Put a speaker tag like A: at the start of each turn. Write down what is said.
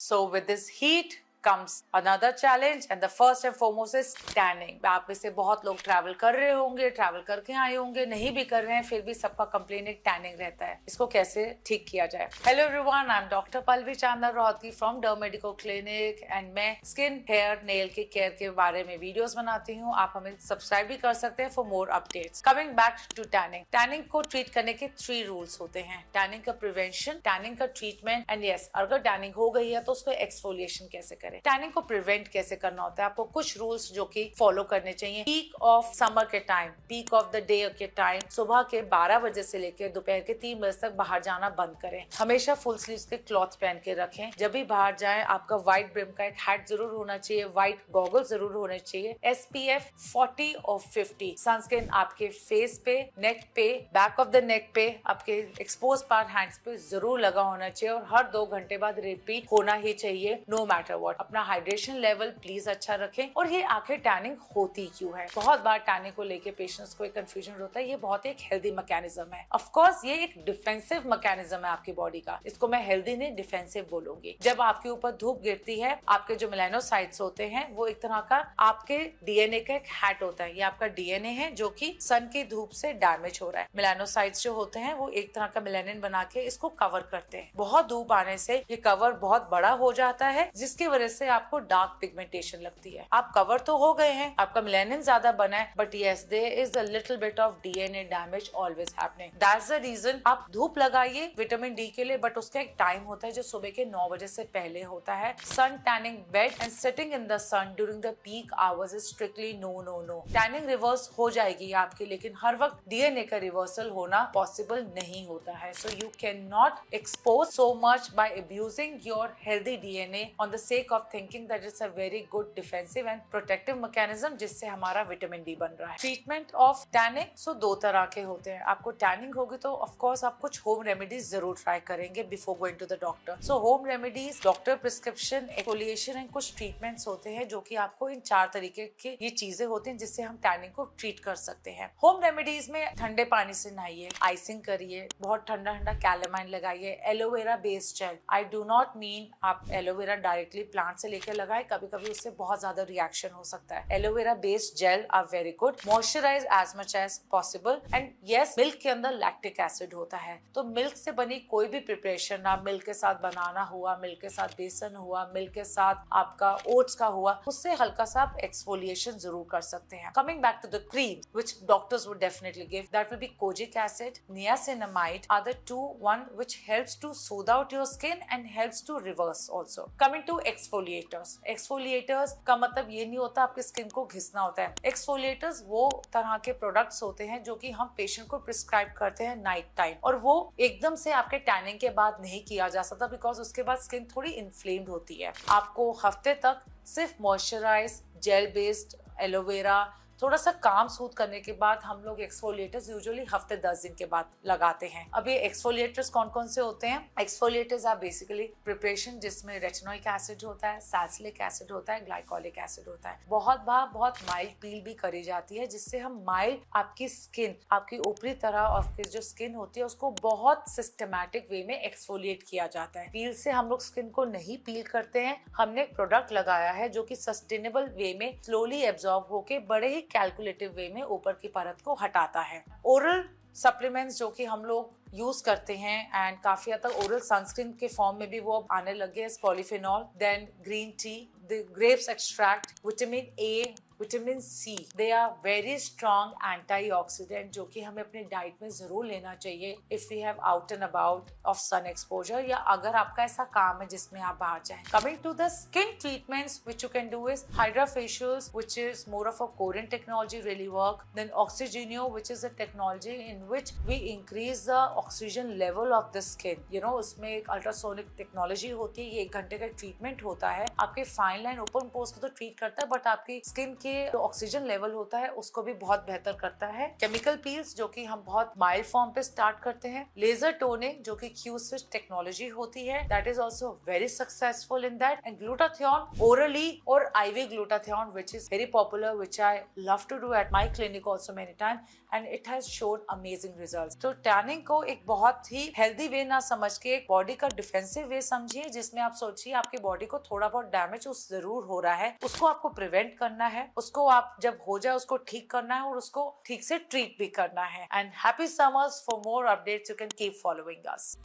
A: So with this heat comes another challenge and the first and foremost is tanning. आप में से बहुत लोग ट्रैवल कर रहे होंगे, ट्रैवल करके आए होंगे, नहीं भी कर रहे हैं फिर भी सबका कंप्लेन एक टैनिंग रहता है। इसको कैसे ठीक किया जाए? Hello everyone, I am doctor Pallavi Chandna Rohatgi from derm medico clinic and मैं स्किन, हेयर, नेल के केयर के बारे में वीडियोस बनाती हूँ। आप हमें सब्सक्राइब भी कर सकते हैं for more updates. Coming back to tanning, tanning को ट्रीट करने के 3 रूल्स होते हैं। टैनिंग का प्रिवेंशन, टैनिंग का ट्रीटमेंट एंड यस, अगर टैनिंग हो गई है तो उसको एक्सफोलिएशन कैसे करें, टैनिंग को प्रिवेंट कैसे करना होता है। आपको कुछ रूल्स जो कि फॉलो करने चाहिए। पीक ऑफ समर के time, peak of the day के टाइम, सुबह के 12 बजे से लेकर दोपहर के 3 बजे तक बाहर जाना बंद करें। हमेशा फुल स्लीव्स के क्लॉथ पहन के रखें। जब भी बाहर जाएं आपका व्हाइट ब्रिम का एक हैट जरूर होना चाहिए, व्हाइट गॉगल जरूर होने चाहिए। SPF 40 और 50 सनस्क्रीन आपके फेस पे, नेक पे, बैक ऑफ द नेक पे, आपके एक्सपोज पार्ट हैंड्स पे जरूर लगा होना चाहिए और हर 2 घंटे बाद रिपीट होना ही चाहिए नो मैटर व्हाट। अपना हाइड्रेशन लेवल प्लीज अच्छा रखें। और ये आखिर टैनिंग होती क्यों है? बहुत बार टैनिंग को लेके पेशेंट्स को एक कंफ्यूजन होता है। ये बहुत एक हेल्दी मैकेनिज्म है। ऑफ कोर्स ये एक डिफेंसिव मैकेनिज्म है आपकी बॉडी का। इसको मैं हेल्दी नहीं डिफेंसिव बोलूंगी। जब आपके ऊपर धूप गिरती है, आपके जो मेलानोसाइट्स होते हैं वो एक तरह का आपके डीएनए का एक हैट होता है। ये आपका डीएनए है जो कि सन की धूप से डैमेज हो रहा है। मेलानोसाइट्स जो होते हैं वो एक तरह का मेलानिन बना के इसको कवर करते हैं। बहुत धूप आने से ये कवर बहुत बड़ा हो जाता है जिसकी वजह से आपको डार्क पिगमेंटेशन लगती है। आप कवर तो हो गए हैं, आपका मेलानिन ज्यादा बना है, but yes there is a little bit of DNA damage always happening. That's the reason आप धूप लगाइए विटामिन डी के लिए, बट उसका एक टाइम होता है जो सुबह के 9 बजे से पहले होता है। Sun tanning bed and sitting in the sun during the peak hours is strictly no no no. Tanning reverse हो जाएगी आपकी, लेकिन हर वक्त डीएनए का रिवर्सल होना पॉसिबल नहीं होता है। So you can not expose so much by abusing your healthy DNA on the sake of thinking that it's a very good defensive and protective mechanism जिससे हमारा विटामिन डी बन रहा है। ट्रीटमेंट ऑफ टैनिंग सो 2 तरह के होते हैं। आपको टैनिंग होगी तो ऑफ कोर्स आप कुछ होम रेमेडीज जरूर ट्राई करेंगे before going to the doctor. So home remedies, doctor prescription, exfoliation and कुछ ट्रीटमेंट्स होते हैं जो कि आपको इन 4 तरीके की ये चीजें होती हैं जिससे हम टैनिंग को ट्रीट कर सकते हैं। होम रेमेडीज में ठंडे पानी से नहाइए, आइसिंग करिए, बहुत ठंडा ठंडा कैलेमाइन लगाइए, aloe vera based gel. I do not mean आप एलोवेरा डायरेक्टली प्लांट से लेकर लगाए, कभी कभी उससे बहुत ज्यादा रिएक्शन हो सकता है। Aloe vera based gel are very good. Moisturise as much as possible and yes, milk के अंदर लैक्टिक एसिड होता है तो मिल्क से बनी कोई भी प्रिपरेशन, आप मिल्क के साथ बनाना हुआ, मिल्क के साथ बेसन हुआ, मिल्क के साथ आपका ओट्स का हुआ, उससे हल्का सा आप एक्सफोलिएशन जरूर कर सकते हैं। Coming back to the cream which doctors would definitely give, that will be kojic acid, niacinamide are the 2 one which helps to soothe out your skin and helps to reverse also. Coming to exfoliators, exfoliators का मतलब ये नहीं होता आपकी skin को घिसना होता है। Exfoliators वो तरह के प्रोडक्ट्स होते हैं जो कि हम पेशेंट को प्रिस्क्राइब करते हैं नाइट टाइम, और वो एकदम से आपके टैनिंग के बाद नहीं किया जा सकता बिकॉज उसके बाद स्किन थोड़ी इन्फ्लेम्ड होती है। आपको हफ्ते तक सिर्फ मॉइस्चराइज जेल बेस्ड एलोवेरा थोड़ा सा काम सूद करने के बाद हम लोग एक्सफोलिएटर्स यूजुअली हफ्ते 10 दिन के बाद लगाते हैं। अब ये एक्सफोलिएटर्स कौन कौन से होते हैं? एक्सफोलिएटर्स आर बेसिकली प्रिपरेशन जिसमें रेटिनोइक एसिड होता है, सैलिसिलिक एसिड होता है, ग्लाइकोलिक एसिड होता है। बहुत बार बहुत माइल्ड पील भी करी जाती है जिससे हम माइल्ड आपकी स्किन, आपकी ऊपरी तरह और जो स्किन होती है उसको बहुत सिस्टमैटिक वे में एक्सफोलिएट किया जाता है। पील से हम लोग स्किन को नहीं पील करते हैं, हमने एक प्रोडक्ट लगाया है जो कि सस्टेनेबल वे में स्लोली एब्जॉर्ब होके बड़े ही कैलकुलेटिव वे में ऊपर की परत को हटाता है। ओरल सप्लीमेंट्स जो कि हम लोग यूज करते हैं एंड काफी हद तक ओरल सनस्क्रीन के फॉर्म में भी वो अब आने लगे हैं, polyphenol, then green tea, the grapes extract, vitamin A, vitamin C, they are very strong antioxidant जो कि हमें अपनी डाइट में जरूर लेना चाहिए if we have out and about of sun exposure, या अगर आपका ऐसा काम है जिसमें आप बाहर जाएं। Coming to the skin treatments which you can do is hydra facials which is more of a Korean technology really work, then oxygeneo which is a technology in which we increase the oxygen level of the skin. You know उसमें एक ultrasonic technology होती है, ये 1 घंटे का treatment होता है। आपके फाइन लाइन ओपन पोर्स को तो ट्रीट करता है बट आपकी स्किन की के जो ऑक्सीजन लेवल होता है उसको भी बहुत बेहतर करता है। केमिकल पील्स जो कि हम बहुत माइल्ड फॉर्म पे स्टार्ट करते हैं। लेजर टोनिंग जो कि क्यू स्विच टेक्नोलॉजी होती है, that is also very successful in that. And glutathione orally और IV glutathione which is very popular, which I love to do at my clinic also many time, and it has shown amazing results. तो टैनिंग को एक बहुत ही healthy way ना समझ के एक बॉडी का डिफेंसिव वे समझिए, जिसमें आप सोचिए आपकी बॉडी को थोड़ा बहुत डैमेज जरूर हो रहा है, उसको आपको प्रिवेंट करना है, उसको आप जब हो जाए उसको ठीक करना है और उसको ठीक से ट्रीट भी करना है। And happy summers. For more updates you can keep following us.